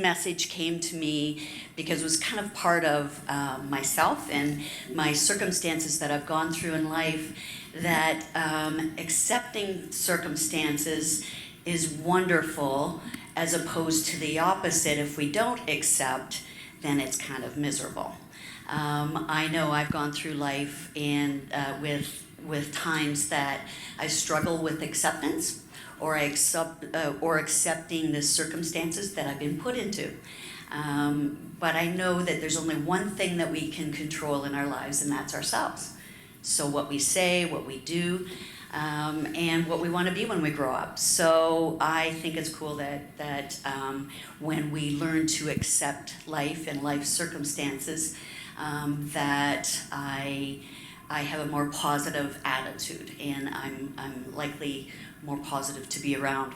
message came to me because it was kind of part of myself and my circumstances that I've gone through in life, that accepting circumstances is wonderful, as opposed to the opposite. If we don't accept, then it's kind of miserable. I know I've gone through life and with times that I struggle with acceptance, or accepting the circumstances that I've been put into. But I know that there's only one thing that we can control in our lives, and that's ourselves. So what we say, what we do, and what we want to be when we grow up. So I think it's cool that when we learn to accept life and life circumstances, that I have a more positive attitude, and I'm likely more positive to be around.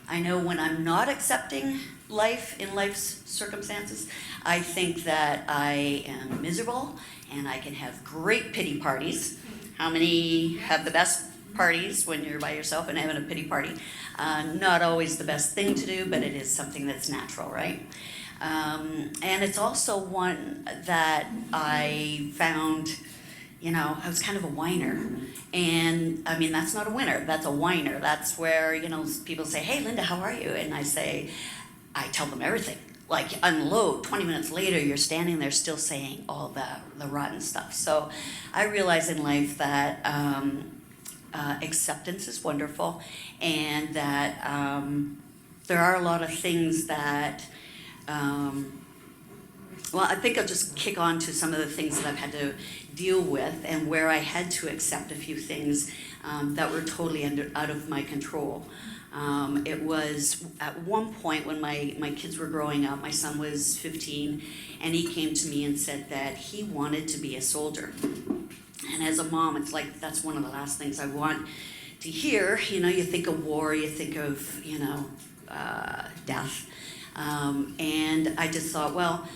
I know when I'm not accepting life in life's circumstances, I think that I am miserable, and I can have great pity parties. How many have the best parties when you're by yourself and having a pity party? Not always the best thing to do, but it is something that's natural, right? And it's also one that I found, I was kind of a whiner. And I mean, that's not a winner, that's a whiner. That's where, people say, hey, Linda, how are you? And I tell them everything. Like, unload. 20 minutes later, you're standing there still saying all the rotten stuff. So I realize in life that acceptance is wonderful, and that there are a lot of things that, I think I'll just kick on to some of the things that I've had to deal with, and where I had to accept a few things that were totally out of my control. It was at one point when my kids were growing up. My son was 15, and he came to me and said that he wanted to be a soldier. And as a mom, it's like, that's one of the last things I want to hear. You think of war, you think of, death. And I just thought, well,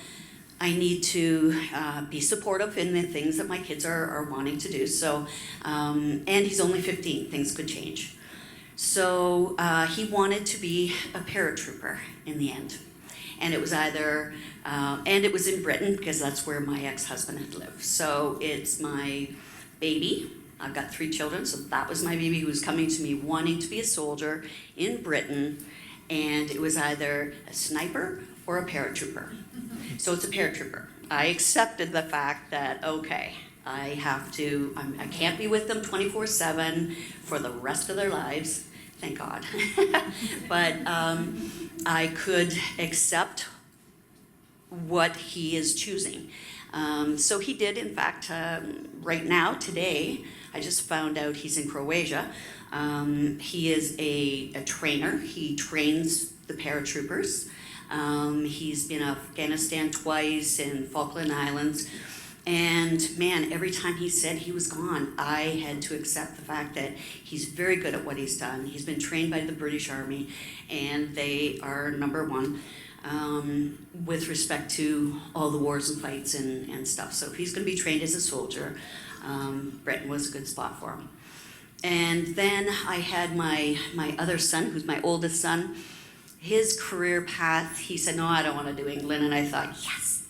I need to be supportive in the things that my kids are wanting to do. So, and he's only 15, things could change. So he wanted to be a paratrooper in the end. And it was either, and it was in Britain, because that's where my ex-husband had lived. So it's my baby. I've got 3 children, so that was my baby who was coming to me wanting to be a soldier in Britain. And it was either a sniper or a paratrooper. So it's a paratrooper. I accepted the fact that, okay, I can't be with them 24/7 for the rest of their lives, thank God. But I could accept what he is choosing. So he did, in fact, right now, today, I just found out he's in Croatia. He is a trainer. He trains the paratroopers. He's been in Afghanistan twice, and Falkland Islands. And man, every time he said he was gone, I had to accept the fact that he's very good at what he's done. He's been trained by the British Army, and they are #1 with respect to all the wars and fights and stuff. So if he's going to be trained as a soldier, Britain was a good spot for him. And then I had my other son, who's my oldest son. His career path, he said, no, I don't want to do England. And I thought, yes.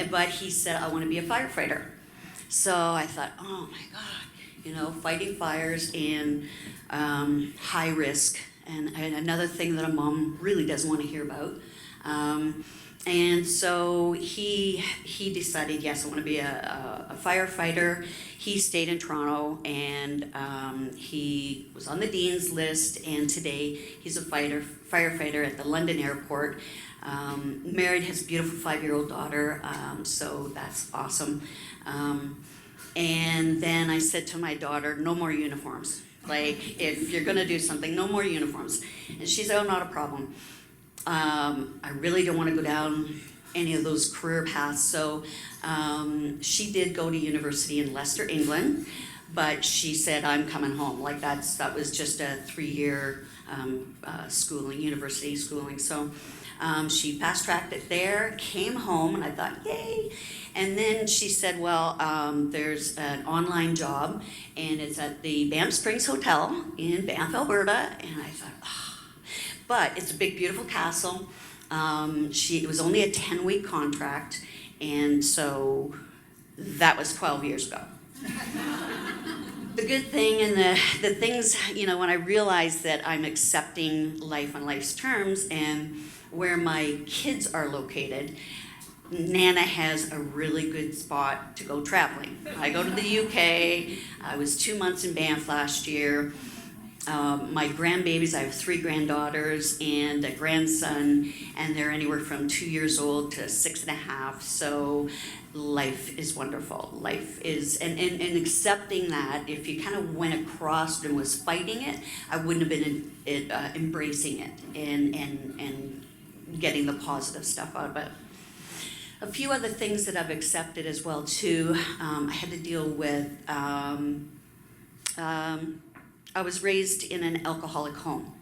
But he said, I want to be a firefighter. So I thought, oh my God, fighting fires and high risk, and another thing that a mom really doesn't want to hear about. And so he decided, yes, I want to be a firefighter. He stayed in Toronto, and he was on the Dean's list, and today he's a firefighter at the London airport. Married, has a beautiful 5-year-old daughter, so that's awesome. And then I said to my daughter, no more uniforms. Like, if you're going to do something, no more uniforms. And she said, oh, not a problem. I really don't want to go down any of those career paths. So she did go to university in Leicester, England, but she said, I'm coming home. Like, that was just a 3-year university schooling. So she fast-tracked it there, came home, and I thought, yay. And then she said, well, there's an online job, and it's at the Banff Springs Hotel in Banff, Alberta. And I thought, but it's a big, beautiful castle. It was only a 10-week contract, and so that was 12 years ago. The good thing and the things, when I realized that I'm accepting life on life's terms and where my kids are located, Nana has a really good spot to go traveling. I go to the UK. I was 2 months in Banff last year. My grandbabies, I have 3 granddaughters and a grandson, and they're anywhere from 2 years old to 6.5. So life is wonderful. Life is, and accepting that, if you kind of went across and was fighting it, I wouldn't have been embracing it and getting the positive stuff out of it. A few other things that I've accepted as well too. I had to deal with. I was raised in an alcoholic home.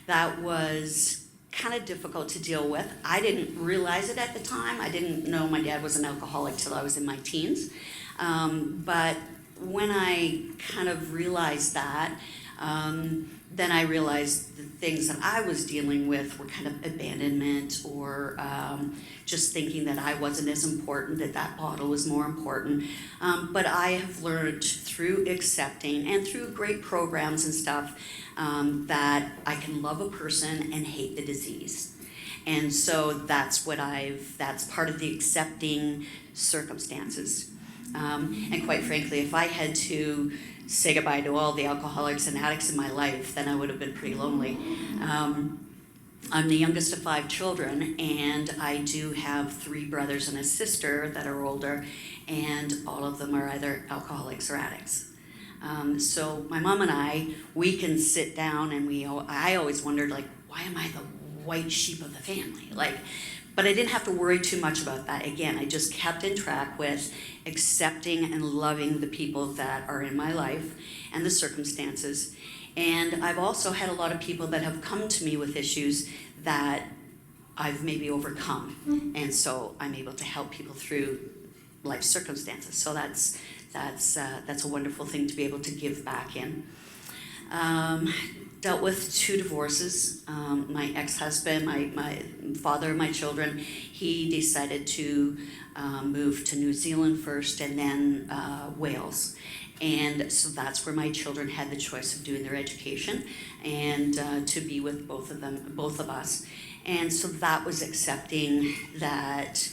That was kind of difficult to deal with. I didn't realize it at the time. I didn't know my dad was an alcoholic till I was in my teens. But when I kind of realized that, then I realized the things that I was dealing with were kind of abandonment or just thinking that I wasn't as important, that bottle was more important. But I have learned through accepting and through great programs and stuff that I can love a person and hate the disease. And so that's part of the accepting circumstances. And quite frankly, if I had to say goodbye to all the alcoholics and addicts in my life, then I would have been pretty lonely. I'm the youngest of 5 children, and I do have 3 brothers and a sister that are older, and all of them are either alcoholics or addicts. So my mom and we can sit down, and I always wondered, why am I the white sheep of the family? But I didn't have to worry too much about that. Again, I just kept in track with accepting and loving the people that are in my life and the circumstances. And I've also had a lot of people that have come to me with issues that I've maybe overcome. And so I'm able to help people through life circumstances. So that's a wonderful thing to be able to give back in. Dealt with 2 divorces. My ex-husband, my father of my children, he decided to move to New Zealand first and then Wales. And so that's where my children had the choice of doing their education and to be with both of us. And so that was accepting that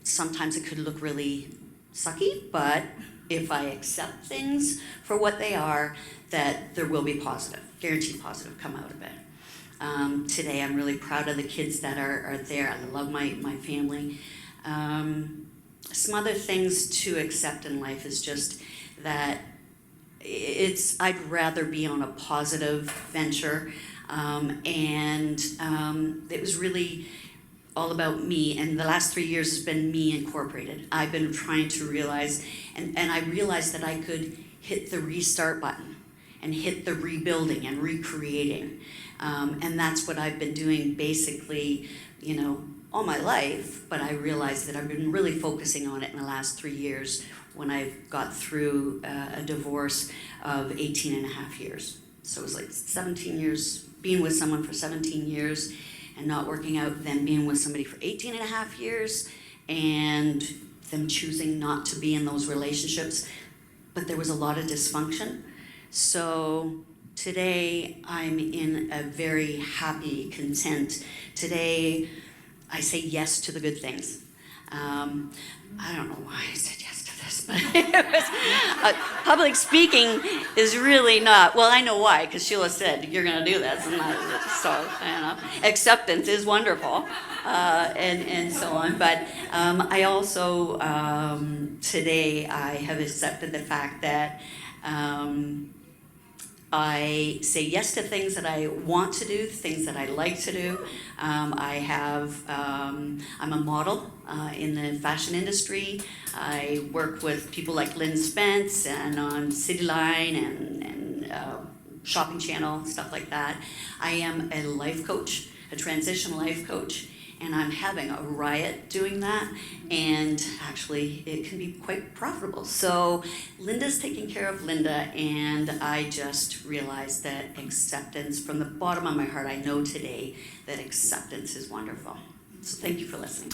sometimes it could look really sucky, but if I accept things for what they are, that there will be positive, guaranteed positive come out of it. Today I'm really proud of the kids that are there. I love my family. Some other things to accept in life is just that I'd rather be on a positive venture, and it was really all about me, and the last 3 years has been me incorporated. I've been trying to realize, and I realized that I could hit the restart button and hit the rebuilding and recreating, and that's what I've been doing basically, all my life, but I realized that I've been really focusing on it in the last 3 years when I got through a divorce of 18 and a half years. So it was 17 years, being with someone for 17 years and not working out, then being with somebody for 18 and a half years and them choosing not to be in those relationships. But there was a lot of dysfunction. So today I'm in a very happy, content. Today I say yes to the good things. I don't know why I said yes to this, but public speaking is really not, well, I know why, because Sheila said, you're going to do this, and acceptance is wonderful, and so on. But I also, today, I have accepted the fact that I say yes to things that I want to do, things that I like to do. I'm a model in the fashion industry. I work with people like Lynn Spence and on Cityline and Shopping Channel, stuff like that. I am a life coach, a transition life coach, and I'm having a riot doing that, and actually it can be quite profitable. So Linda's taking care of Linda, and I just realized that acceptance, from the bottom of my heart, I know today that acceptance is wonderful. So thank you for listening.